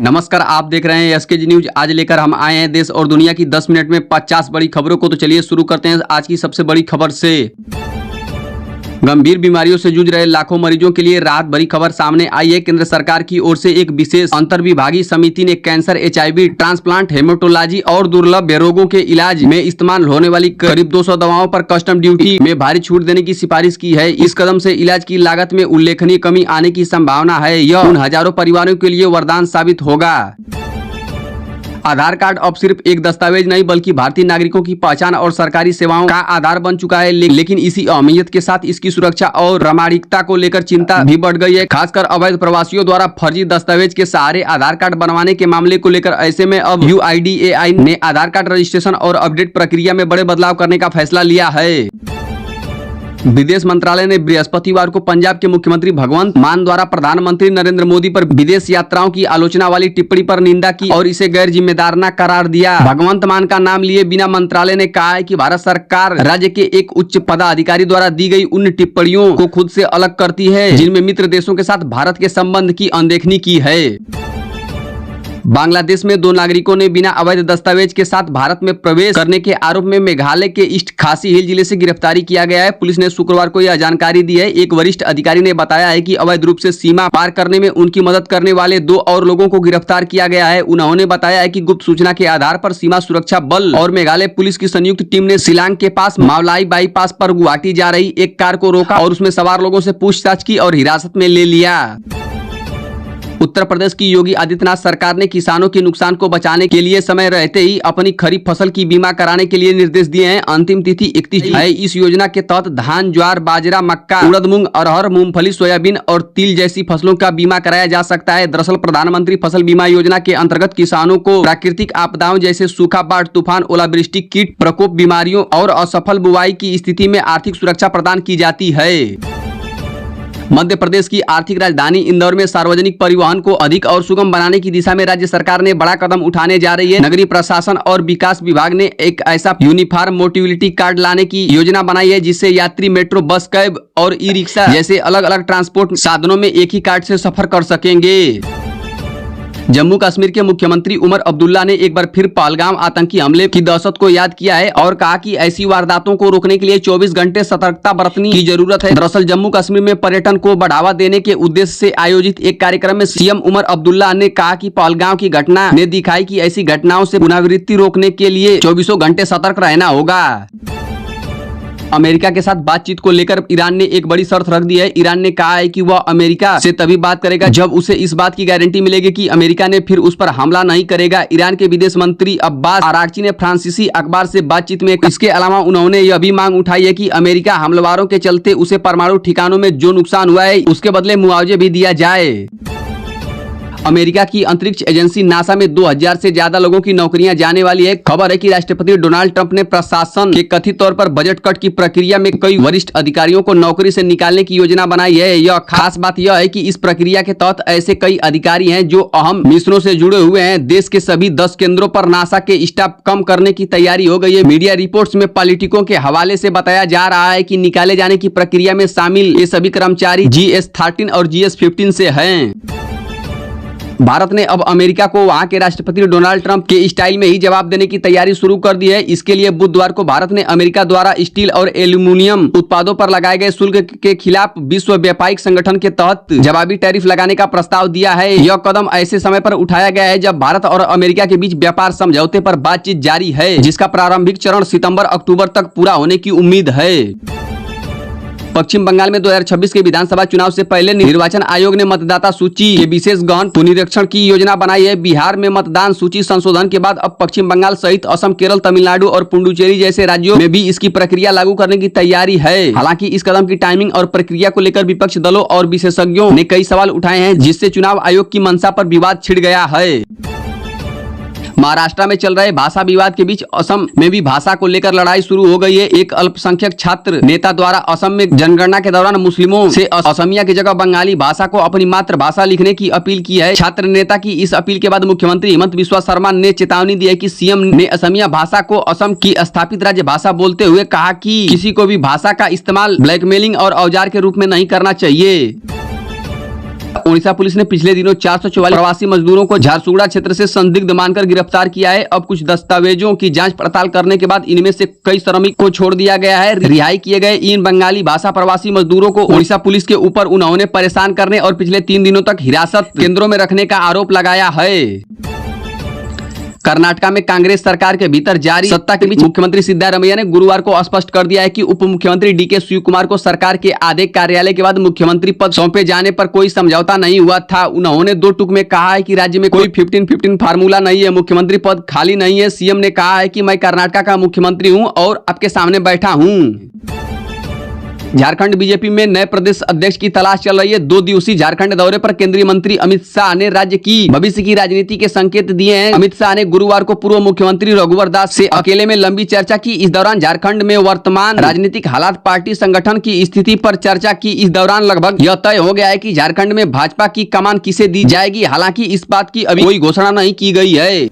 नमस्कार, आप देख रहे हैं एसकेजी न्यूज। आज लेकर हम आए हैं देश और दुनिया की 10 मिनट में 50 बड़ी खबरों को। तो चलिए शुरू करते हैं आज की सबसे बड़ी खबर से। गंभीर बीमारियों से जूझ रहे लाखों मरीजों के लिए राहत भरी खबर सामने आई है। केंद्र सरकार की ओर से एक विशेष अंतर्विभागीय समिति ने कैंसर, HIV, ट्रांसप्लांट, हेमेटोलॉजी और दुर्लभ रोगों के इलाज में इस्तेमाल होने वाली करीब 200 दवाओं पर कस्टम ड्यूटी में भारी छूट देने की सिफारिश की है। इस कदम से इलाज की लागत में उल्लेखनीय कमी आने की संभावना है। यह उन हजारों परिवारों के लिए वरदान साबित होगा। आधार कार्ड अब सिर्फ एक दस्तावेज नहीं बल्कि भारतीय नागरिकों की पहचान और सरकारी सेवाओं का आधार बन चुका है। लेकिन इसी अहमियत के साथ इसकी सुरक्षा और प्रामाणिकता को लेकर चिंता भी बढ़ गई है, खासकर अवैध प्रवासियों द्वारा फर्जी दस्तावेज के सहारे आधार कार्ड बनवाने के मामले को लेकर। ऐसे में अब UIDAI ने आधार कार्ड रजिस्ट्रेशन और अपडेट प्रक्रिया में बड़े बदलाव करने का फैसला लिया है। विदेश मंत्रालय ने बृहस्पतिवार को पंजाब के मुख्यमंत्री भगवंत मान द्वारा प्रधानमंत्री नरेंद्र मोदी पर विदेश यात्राओं की आलोचना वाली टिप्पणी पर निंदा की और इसे गैर जिम्मेदाराना करार दिया। भगवंत मान का नाम लिए बिना मंत्रालय ने कहा है कि भारत सरकार राज्य के एक उच्च पदाधिकारी द्वारा दी गई उन टिप्पणियों को खुद से अलग करती है जिनमें मित्र देशों के साथ भारत के संबंध की अनदेखनी की है। बांग्लादेश में 2 नागरिकों ने बिना अवैध दस्तावेज के साथ भारत में प्रवेश करने के आरोप में मेघालय के ईस्ट खासी हिल जिले से गिरफ्तारी किया गया है। पुलिस ने शुक्रवार को यह जानकारी दी है। एक वरिष्ठ अधिकारी ने बताया है कि अवैध रूप से सीमा पार करने में उनकी मदद करने वाले 2 और लोगों को गिरफ्तार किया गया है। उन्होंने बताया है कि गुप्त सूचना के आधार पर सीमा सुरक्षा बल और मेघालय पुलिस की संयुक्त टीम ने शिलांग के पास मावलाई बाईपास पर गुवाहाटी जा रही एक कार को रोका और उसमें सवार लोगों से पूछताछ की और हिरासत में ले लिया। उत्तर प्रदेश की योगी आदित्यनाथ सरकार ने किसानों के नुकसान को बचाने के लिए समय रहते ही अपनी खरीफ फसल की बीमा कराने के लिए निर्देश दिए हैं। अंतिम तिथि 31 है। इस योजना के तहत धान, ज्वार, बाजरा, मक्का, उड़द, मूंग, अरहर, मूंगफली, सोयाबीन और तिल जैसी फसलों का बीमा कराया जा सकता है। दरअसल प्रधानमंत्री फसल बीमा योजना के अंतर्गत किसानों को प्राकृतिक आपदाओं जैसे सूखा, बाढ़, तूफान, ओलावृष्टि, कीट प्रकोप, बीमारियों और असफल बुवाई की स्थिति में आर्थिक सुरक्षा प्रदान की जाती है। मध्य प्रदेश की आर्थिक राजधानी इंदौर में सार्वजनिक परिवहन को अधिक और सुगम बनाने की दिशा में राज्य सरकार ने बड़ा कदम उठाने जा रही है। नगरीय प्रशासन और विकास विभाग ने एक ऐसा यूनिफॉर्म मोबिलिटी कार्ड लाने की योजना बनाई है जिससे यात्री मेट्रो, बस, कैब और ई-रिक्शा जैसे अलग अलग ट्रांसपोर्ट साधनों में एक ही कार्ड से सफर कर सकेंगे। जम्मू कश्मीर के मुख्यमंत्री उमर अब्दुल्ला ने एक बार फिर पहलगाम आतंकी हमले की दहशत को याद किया है और कहा कि ऐसी वारदातों को रोकने के लिए 24 घंटे सतर्कता बरतने की जरूरत है। दरअसल जम्मू कश्मीर में पर्यटन को बढ़ावा देने के उद्देश्य से आयोजित एक कार्यक्रम में CM उमर अब्दुल्ला ने कहा कि पहलगाम की घटना ने दिखाई कि ऐसी घटनाओं से पुनरावृत्ति रोकने के लिए 24 घंटे सतर्क रहना होगा। अमेरिका के साथ बातचीत को लेकर ईरान ने एक बड़ी शर्त रख दी है। ईरान ने कहा है कि वह अमेरिका से तभी बात करेगा जब उसे इस बात की गारंटी मिलेगी कि अमेरिका ने फिर उस पर हमला नहीं करेगा। ईरान के विदेश मंत्री अब्बास अरागची ने फ्रांसीसी अखबार से बातचीत में इसके अलावा उन्होंने यह भी मांग उठाई है कि अमेरिका हमलावरों के चलते उसे परमाणु ठिकानों में जो नुकसान हुआ है उसके बदले मुआवजे भी दिया जाए। अमेरिका की अंतरिक्ष एजेंसी नासा में 2000 से ज्यादा लोगों की नौकरियां जाने वाली है। खबर है कि राष्ट्रपति डोनाल्ड ट्रंप ने प्रशासन के कथित तौर पर बजट कट की प्रक्रिया में कई वरिष्ठ अधिकारियों को नौकरी से निकालने की योजना बनाई है। यह खास बात यह है कि इस प्रक्रिया के तहत ऐसे कई अधिकारी हैं जो अहम मिशनों से जुड़े हुए हैं। देश के सभी 10 केंद्रों पर नासा के स्टाफ कम करने की तैयारी हो गई है। मीडिया रिपोर्ट्स में पॉलिटिकों के हवाले से बताया जा रहा है कि निकाले जाने की प्रक्रिया में शामिल ये सभी कर्मचारी GS-13 और GS-15 से हैं। भारत ने अब अमेरिका को वहां के राष्ट्रपति डोनाल्ड ट्रंप के स्टाइल में ही जवाब देने की तैयारी शुरू कर दी है। इसके लिए बुधवार को भारत ने अमेरिका द्वारा स्टील और एल्यूमिनियम उत्पादों पर लगाए गए शुल्क के खिलाफ विश्व व्यापारिक संगठन के तहत जवाबी टैरिफ लगाने का प्रस्ताव दिया है। यह कदम ऐसे समय पर उठाया गया है जब भारत और अमेरिका के बीच व्यापार समझौते पर बातचीत जारी है जिसका प्रारंभिक चरण सितंबर-अक्टूबर तक पूरा होने की उम्मीद है। पश्चिम बंगाल में 2026 के विधानसभा चुनाव से पहले निर्वाचन आयोग ने मतदाता सूची के विशेष गहन पुनरीक्षण की योजना बनाई है। बिहार में मतदान सूची संशोधन के बाद अब पश्चिम बंगाल सहित असम, केरल, तमिलनाडु और पुडुचेरी जैसे राज्यों में भी इसकी प्रक्रिया लागू करने की तैयारी है। हालांकि इस कदम की टाइमिंग और प्रक्रिया को लेकर विपक्ष दलों और विशेषज्ञों ने कई सवाल उठाए हैं जिससे चुनाव आयोग की मंशा पर विवाद छिड़ गया है। महाराष्ट्र में चल रहे भाषा विवाद के बीच असम में भी भाषा को लेकर लड़ाई शुरू हो गई है। एक अल्पसंख्यक छात्र नेता द्वारा असम में जनगणना के दौरान मुस्लिमों से असमिया की जगह बंगाली भाषा को अपनी मातृभाषा लिखने की अपील की है। छात्र नेता की इस अपील के बाद मुख्यमंत्री हिमंत बिस्वा शर्मा ने चेतावनी दी है कि CM ने असमिया भाषा को असम की स्थापित राज्य भाषा बोलते हुए कहा कि किसी को भी भाषा का इस्तेमाल ब्लैकमेलिंग और औजार के रूप में नहीं करना चाहिए। ओडिशा पुलिस ने पिछले दिनों 444 प्रवासी मजदूरों को झारसुगुड़ा क्षेत्र से संदिग्ध मानकर गिरफ्तार किया है। अब कुछ दस्तावेजों की जांच पड़ताल करने के बाद इनमें से कई श्रमिक को छोड़ दिया गया है। रिहाई किए गए इन बंगाली भाषा प्रवासी मजदूरों को ओडिशा पुलिस के ऊपर उन्होंने परेशान करने और पिछले 3 दिनों तक हिरासत केंद्रों में रखने का आरोप लगाया है। कर्नाटका में कांग्रेस सरकार के भीतर जारी सत्ता के बीच मुख्यमंत्री सिद्धारमैया ने गुरुवार को स्पष्ट कर दिया है कि उप मुख्यमंत्री डीके शिवकुमार को सरकार के आधे कार्यालय के बाद मुख्यमंत्री पद सौंपे जाने पर कोई समझौता नहीं हुआ था। उन्होंने 2 टूक में कहा है कि राज्य में कोई 15-15 फार्मूला नहीं है, मुख्यमंत्री पद खाली नहीं है। सीएम ने कहा है कि मैं कर्नाटका का मुख्यमंत्री हूं और आपके सामने बैठा हूं। झारखंड बीजेपी में नए प्रदेश अध्यक्ष की तलाश चल रही है। 2 दिवसीय झारखंड दौरे पर केंद्रीय मंत्री अमित शाह ने राज्य की भविष्य की राजनीति के संकेत दिए हैं। अमित शाह ने गुरुवार को पूर्व मुख्यमंत्री रघुवर दास से अकेले में लंबी चर्चा की। इस दौरान झारखंड में वर्तमान राजनीतिक हालात, पार्टी संगठन की स्थिति पर चर्चा की। इस दौरान लगभग यह तय हो गया है कि झारखंड में भाजपा की कमान किसे दी जाएगी। हालांकि इस बात की अभी कोई घोषणा नहीं की गई है।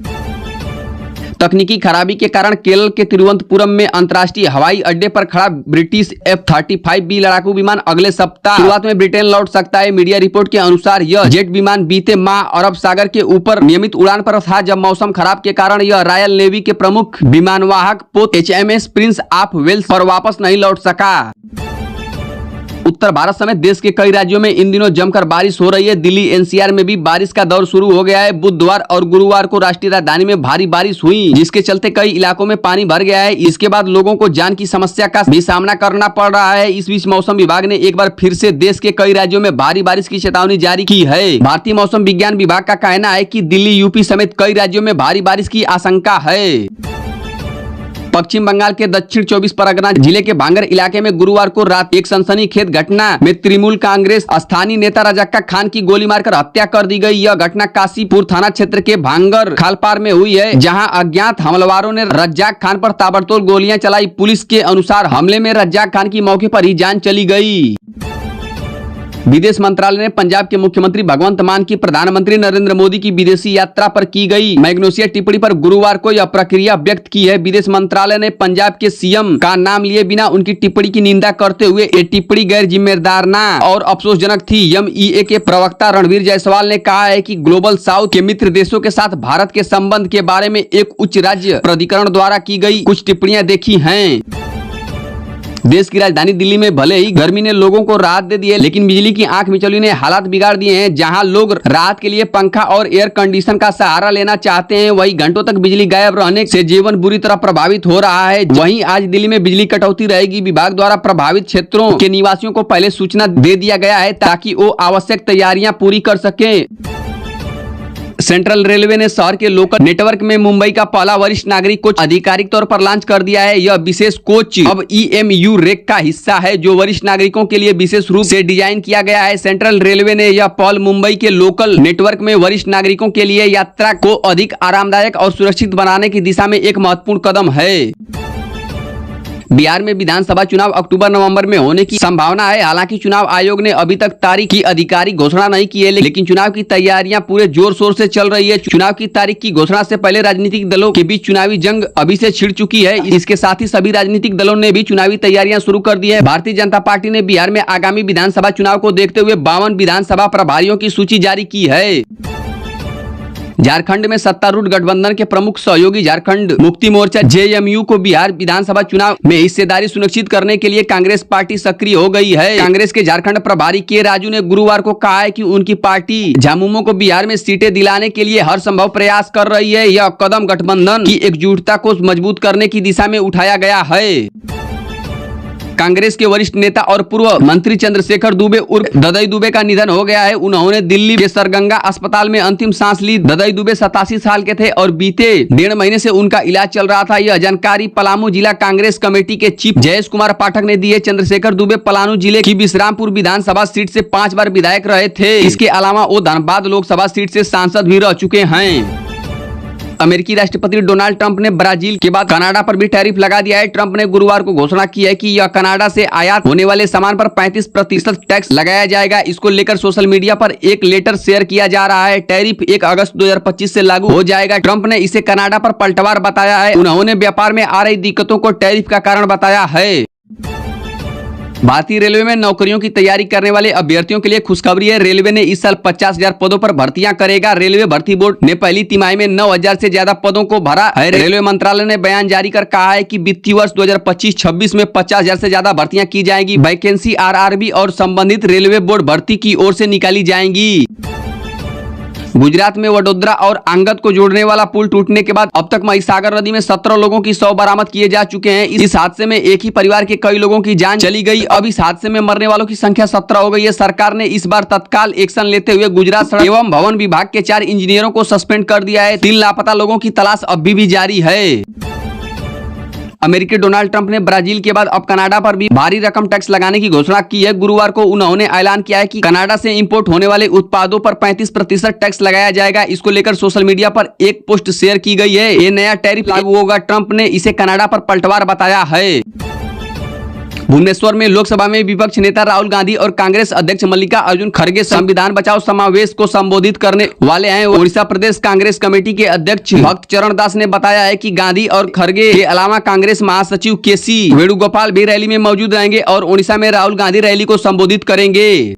तकनीकी खराबी के कारण केरल के तिरुवनंतपुरम में अंतर्राष्ट्रीय हवाई अड्डे पर खड़ा ब्रिटिश F-35B लड़ाकू विमान अगले सप्ताह शुरुआत में ब्रिटेन लौट सकता है। मीडिया रिपोर्ट के अनुसार यह जेट विमान बीते माह अरब सागर के ऊपर नियमित उड़ान पर था, जब मौसम खराब के कारण यह रॉयल नेवी के प्रमुख विमानवाहक पोत HMS प्रिंस ऑफ वेल्स पर वापस नहीं लौट सका। उत्तर भारत समेत देश के कई राज्यों में इन दिनों जमकर बारिश हो रही है। दिल्ली NCR में भी बारिश का दौर शुरू हो गया है। बुधवार और गुरुवार को राष्ट्रीय राजधानी में भारी बारिश हुई, जिसके चलते कई इलाकों में पानी भर गया है। इसके बाद लोगों को जान की समस्या का भी सामना करना पड़ रहा है। इस बीच मौसम विभाग ने एक बार फिर से देश के कई राज्यों में भारी बारिश की चेतावनी जारी की है। भारतीय मौसम विज्ञान विभाग का कहना है कि दिल्ली, यूपी समेत कई राज्यों में भारी बारिश की आशंका है। पश्चिम बंगाल के दक्षिण 24 परगना जिले के भांगर इलाके में गुरुवार को रात एक सनसनीखेज घटना में तृणमूल कांग्रेस स्थानीय नेता रजक्का खान की गोली मारकर हत्या कर दी गई। यह घटना काशीपुर थाना क्षेत्र के भांगर खालपार में हुई है, जहां अज्ञात हमलावरों ने रज्जाक खान पर ताबड़तोड़ गोलियां चलाई। पुलिस के अनुसार हमले में रज्जाक खान की मौके पर ही जान चली गई। विदेश मंत्रालय ने पंजाब के मुख्यमंत्री भगवंत मान की प्रधानमंत्री नरेंद्र मोदी की विदेशी यात्रा पर की गई मैग्नोसिया टिप्पणी पर गुरुवार को यह प्रतिक्रिया व्यक्त की है। विदेश मंत्रालय ने पंजाब के सीएम का नाम लिए बिना उनकी टिप्पणी की निंदा करते हुए ये टिप्पणी गैर जिम्मेदाराना और अफसोसजनक थी। MEA के प्रवक्ता रणवीर जायसवाल ने कहा है कि ग्लोबल साउथ के मित्र देशों के साथ भारत के संबंध के बारे में एक उच्च राज्य प्राधिकरण द्वारा की गई कुछ टिप्पणियां देखी हैं। देश की राजधानी दिल्ली में भले ही गर्मी ने लोगों को राहत दे दी है, लेकिन बिजली की आंख मिचौली ने हालात बिगाड़ दिए हैं। जहां लोग राहत के लिए पंखा और एयर कंडीशन का सहारा लेना चाहते हैं, वहीं घंटों तक बिजली गायब रहने से जीवन बुरी तरह प्रभावित हो रहा है। वहीं आज दिल्ली में बिजली कटौती रहेगी। विभाग द्वारा प्रभावित क्षेत्रों के निवासियों को पहले सूचना दे दिया गया है ताकि वो आवश्यक तैयारियां पूरी कर सके। सेंट्रल रेलवे ने शहर के लोकल नेटवर्क में मुंबई का पहला वरिष्ठ नागरिक कोच आधिकारिक तौर पर लॉन्च कर दिया है। यह विशेष कोच अब EMU रेक का हिस्सा है, जो वरिष्ठ नागरिकों के लिए विशेष रूप से डिजाइन किया गया है। सेंट्रल रेलवे ने यह पहल मुंबई के लोकल नेटवर्क में वरिष्ठ नागरिकों के लिए यात्रा को अधिक आरामदायक और सुरक्षित बनाने की दिशा में एक महत्वपूर्ण कदम है। बिहार में विधानसभा चुनाव अक्टूबर-नवंबर में होने की संभावना है। हालांकि चुनाव आयोग ने अभी तक तारीख की आधिकारिक घोषणा नहीं की है, लेकिन चुनाव की तैयारियां पूरे जोर शोर से चल रही है। चुनाव की तारीख की घोषणा से पहले राजनीतिक दलों के बीच चुनावी जंग अभी से छिड़ चुकी है। इसके साथ ही सभी राजनीतिक दलों ने भी चुनावी तैयारियां शुरू कर दी है। भारतीय जनता पार्टी ने बिहार में आगामी विधानसभा चुनाव को देखते हुए 52 विधानसभा प्रभारियों की सूची जारी की है। झारखंड में सत्तारूढ़ गठबंधन के प्रमुख सहयोगी झारखंड मुक्ति मोर्चा JMU को बिहार विधानसभा चुनाव में हिस्सेदारी सुनिश्चित करने के लिए कांग्रेस पार्टी सक्रिय हो गई है। कांग्रेस के झारखंड प्रभारी के राजू ने गुरुवार को कहा है कि उनकी पार्टी झामुमो को बिहार में सीटें दिलाने के लिए हर संभव प्रयास कर रही है। यह कदम गठबंधन की एकजुटता को मजबूत करने की दिशा में उठाया गया है। कांग्रेस के वरिष्ठ नेता और पूर्व मंत्री चंद्रशेखर दुबे उर्फ ददई दुबे का निधन हो गया है। उन्होंने दिल्ली के सरगंगा अस्पताल में अंतिम सांस ली। ददई दुबे 87 साल के थे और बीते 1.5 महीने से उनका इलाज चल रहा था। यह जानकारी पलामू जिला कांग्रेस कमेटी के चीफ जयेश कुमार पाठक ने दी है। चंद्रशेखर दुबे पलामू जिले की विश्रामपुर विधानसभा सीट से 5 बार विधायक रहे थे। इसके अलावा वो धनबाद लोकसभा सीट से सांसद भी रह चुके हैं। अमेरिकी राष्ट्रपति डोनाल्ड ट्रंप ने ब्राजील के बाद कनाडा पर भी टैरिफ लगा दिया है। ट्रंप ने गुरुवार को घोषणा की है कि यह कनाडा से आयात होने वाले सामान पर 35% टैक्स लगाया जाएगा। इसको लेकर सोशल मीडिया पर एक लेटर शेयर किया जा रहा है। टैरिफ 1 अगस्त 2025 से लागू हो जाएगा। ट्रंप ने इसे कनाडा पर पलटवार बताया है। उन्होंने व्यापार में आ रही दिक्कतों को टैरिफ का कारण बताया है। भारतीय रेलवे में नौकरियों की तैयारी करने वाले अभ्यर्थियों के लिए खुशखबरी है। रेलवे ने इस साल 50,000 पदों पर भर्तियां करेगा। रेलवे भर्ती बोर्ड ने पहली तिमाही में 9,000 से ज्यादा पदों को भरा है। रेलवे मंत्रालय ने बयान जारी कर कहा है कि वित्तीय वर्ष 2025-26 में 50,000 से ज्यादा भर्तियां की जाएंगी। वैकेंसी आरआरबी और संबंधित रेलवे बोर्ड भर्ती की ओर से निकाली जाएंगी। गुजरात में वडोदरा और आंगद को जोड़ने वाला पुल टूटने के बाद अब तक महिसागर नदी में 17 लोगों की शव बरामद किए जा चुके हैं। इस हादसे में एक ही परिवार के कई लोगों की जान चली गई। अब इस हादसे में मरने वालों की संख्या 17 हो गई है। सरकार ने इस बार तत्काल एक्शन लेते हुए गुजरात सड़क एवं भवन विभाग के 4 इंजीनियरों को सस्पेंड कर दिया है। 3 लापता लोगों की तलाश अभी भी जारी है। अमेरिकी डोनाल्ड ट्रंप ने ब्राजील के बाद अब कनाडा पर भी भारी रकम टैक्स लगाने की घोषणा की है। गुरुवार को उन्होंने ऐलान किया है कि कनाडा से इंपोर्ट होने वाले उत्पादों पर 35% टैक्स लगाया जाएगा। इसको लेकर सोशल मीडिया पर एक पोस्ट शेयर की गई है। ये नया टैरिफ लागू होगा। ट्रंप ने इसे कनाडा पर पलटवार बताया है। भुवनेश्वर में लोकसभा में विपक्ष नेता राहुल गांधी और कांग्रेस अध्यक्ष मल्लिका अर्जुन खड़गे संविधान बचाओ समावेश को संबोधित करने वाले हैं। ओडिशा प्रदेश कांग्रेस कमेटी के अध्यक्ष भक्त चरण दास ने बताया है कि गांधी और खड़गे के अलावा कांग्रेस महासचिव केसी वेणुगोपाल भी रैली में मौजूद रहेंगे और ओडिशा में राहुल गांधी रैली को संबोधित करेंगे।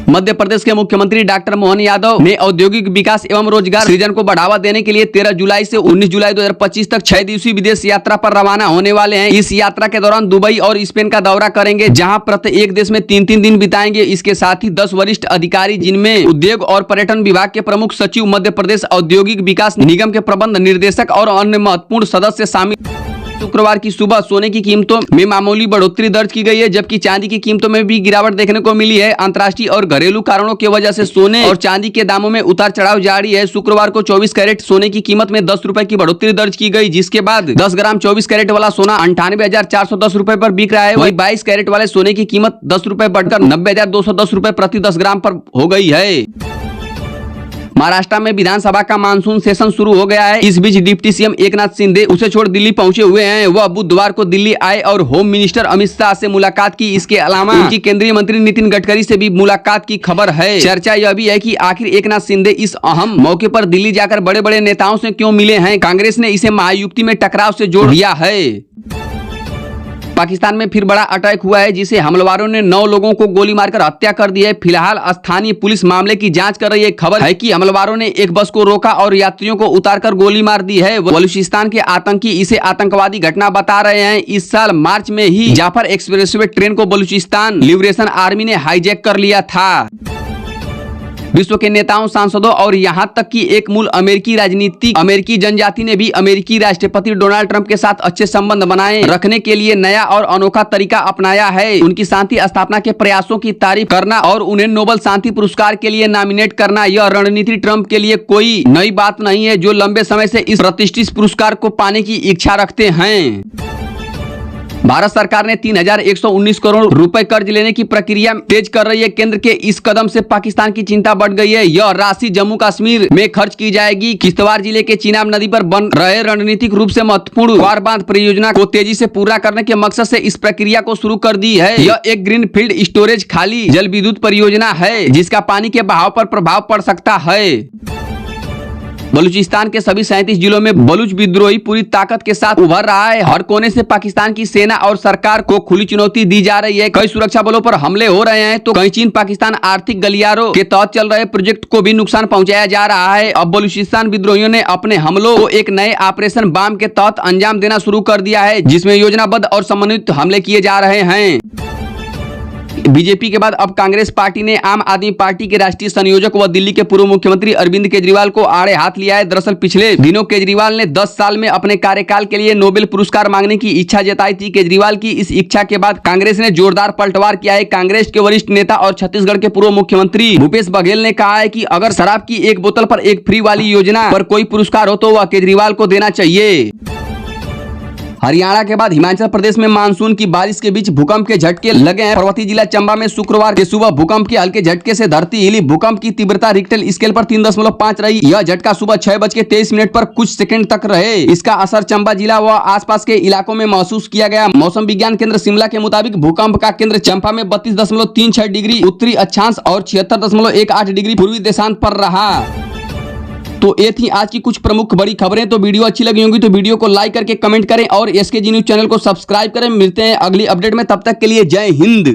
मध्य प्रदेश के मुख्यमंत्री डॉक्टर मोहन यादव ने औद्योगिक विकास एवं रोजगार सृजन को बढ़ावा देने के लिए 13 जुलाई से 19 जुलाई 2025 तक 6 दिवसीय विदेश यात्रा पर रवाना होने वाले हैं। इस यात्रा के दौरान दुबई और स्पेन का दौरा करेंगे, जहां प्रत्येक देश में 3-3 दिन बिताएंगे। इसके साथ ही 10 वरिष्ठ अधिकारी, जिनमें उद्योग और पर्यटन विभाग के प्रमुख सचिव, मध्य प्रदेश औद्योगिक विकास निगम के प्रबंध निर्देशक और अन्य महत्वपूर्ण सदस्य शामिल। शुक्रवार की सुबह सोने की कीमतों में मामूली बढ़ोतरी दर्ज की गई है, जबकि चांदी की कीमतों में भी गिरावट देखने को मिली है। अंतर्राष्ट्रीय और घरेलू कारणों की वजह से सोने और चांदी के दामों में उतार चढ़ाव जारी है। शुक्रवार को 24 कैरेट सोने की कीमत में 10 रुपए की बढ़ोतरी दर्ज की गई, जिसके बाद 10 ग्राम 24 कैरेट वाला सोना 98,410 रुपए पर बिक रहा है। वहीं 22 कैरेट वाले सोने की कीमत 10 रुपए बढ़कर 90,210 रुपए प्रति 10 ग्राम पर हो गई है। महाराष्ट्र में विधानसभा का मानसून सेशन शुरू हो गया है। इस बीच डिप्टी सीएम एकनाथ शिंदे उसे छोड़ दिल्ली पहुंचे हुए हैं। वह बुधवार को दिल्ली आए और होम मिनिस्टर अमित शाह से मुलाकात की। इसके अलावा उनकी केंद्रीय मंत्री नितिन गडकरी से भी मुलाकात की खबर है। चर्चा यह भी है कि आखिर एकनाथ शिंदे इस अहम मौके पर दिल्ली जाकर बड़े बड़े नेताओं से क्यों मिले हैं। कांग्रेस ने इसे महायुति में टकराव से जोड़ दिया है। पाकिस्तान में फिर बड़ा अटैक हुआ है, जिसे हमलावरों ने 9 लोगों को गोली मारकर हत्या कर दी है। फिलहाल स्थानीय पुलिस मामले की जांच कर रही है। खबर है कि हमलावरों ने एक बस को रोका और यात्रियों को उतारकर गोली मार दी है। बलूचिस्तान के आतंकी इसे आतंकवादी घटना बता रहे हैं। इस साल मार्च में ही जाफर एक्सप्रेसवे ट्रेन को बलूचिस्तान लिबरेशन आर्मी ने हाईजैक कर लिया था। विश्व के नेताओं, सांसदों और यहां तक कि एक मूल अमेरिकी राजनीतिक अमेरिकी जनजाति ने भी अमेरिकी राष्ट्रपति डोनाल्ड ट्रंप के साथ अच्छे संबंध बनाए रखने के लिए नया और अनोखा तरीका अपनाया है। उनकी शांति स्थापना के प्रयासों की तारीफ करना और उन्हें नोबेल शांति पुरस्कार के लिए नॉमिनेट करना, यह रणनीति ट्रंप के लिए कोई नई बात नहीं है, जो लंबे समय से इस प्रतिष्ठित पुरस्कार को पाने की इच्छा रखते हैं। भारत सरकार ने 3,119 करोड़ रुपए कर्ज लेने की प्रक्रिया तेज कर रही है। केंद्र के इस कदम से पाकिस्तान की चिंता बढ़ गई है। यह राशि जम्मू कश्मीर में खर्च की जाएगी। किश्तवाड़ जिले के चिनाब नदी पर बन रहे रणनीतिक रूप से महत्वपूर्ण वार बांध परियोजना को तेजी से पूरा करने के मकसद से इस प्रक्रिया को शुरू कर दी है। यह एक ग्रीन फील्ड स्टोरेज खाली जल विद्युत परियोजना है, जिसका पानी के बहाव पर प्रभाव पड़ सकता है। बलूचिस्तान के सभी 37 जिलों में बलूच विद्रोही पूरी ताकत के साथ उभर रहा है। हर कोने से पाकिस्तान की सेना और सरकार को खुली चुनौती दी जा रही है। कई सुरक्षा बलों पर हमले हो रहे हैं, तो कई चीन पाकिस्तान आर्थिक गलियारों के तहत चल रहे प्रोजेक्ट को भी नुकसान पहुंचाया जा रहा है। अब बलूचिस्तान विद्रोहियों ने अपने हमलों को एक नए ऑपरेशन बाम के तहत अंजाम देना शुरू कर दिया है, जिसमें योजनाबद्ध और समन्वित हमले किए जा रहे हैं। बीजेपी के बाद अब कांग्रेस पार्टी ने आम आदमी पार्टी के राष्ट्रीय संयोजक व दिल्ली के पूर्व मुख्यमंत्री अरविंद केजरीवाल को आड़े हाथ लिया है। दरअसल पिछले दिनों केजरीवाल ने 10 साल में अपने कार्यकाल के लिए नोबेल पुरस्कार मांगने की इच्छा जताई थी। केजरीवाल की इस इच्छा के बाद कांग्रेस ने जोरदार पलटवार किया है। कांग्रेस के वरिष्ठ नेता और छत्तीसगढ़ के पूर्व मुख्यमंत्री भूपेश बघेल ने कहा है कि अगर शराब की एक बोतल पर एक फ्री वाली योजना पर कोई पुरस्कार हो तो वह केजरीवाल को देना चाहिए। हरियाणा के बाद हिमाचल प्रदेश में मानसून की बारिश के बीच भूकंप के झटके लगे हैं। पर्वतीय जिला चंबा में शुक्रवार के सुबह भूकंप के हल्के झटके से धरती हिली। भूकंप की तीव्रता रिक्टर स्केल पर 3.5 रही। यह झटका सुबह 6:23 पर कुछ सेकंड तक रहे। इसका असर चंबा जिला व आसपास के इलाकों में महसूस किया गया। मौसम विज्ञान केंद्र शिमला के मुताबिक भूकंप का केंद्र चंबा में 32.36 डिग्री उत्तरी अक्षांश और 76.18 डिग्री पूर्वी देशांत पर रहा। तो ये थी आज की कुछ प्रमुख बड़ी खबरें। तो वीडियो अच्छी लगी होंगी तो वीडियो को लाइक करके कमेंट करें और SKG न्यूज चैनल को सब्सक्राइब करें। मिलते हैं अगली अपडेट में, तब तक के लिए जय हिंद।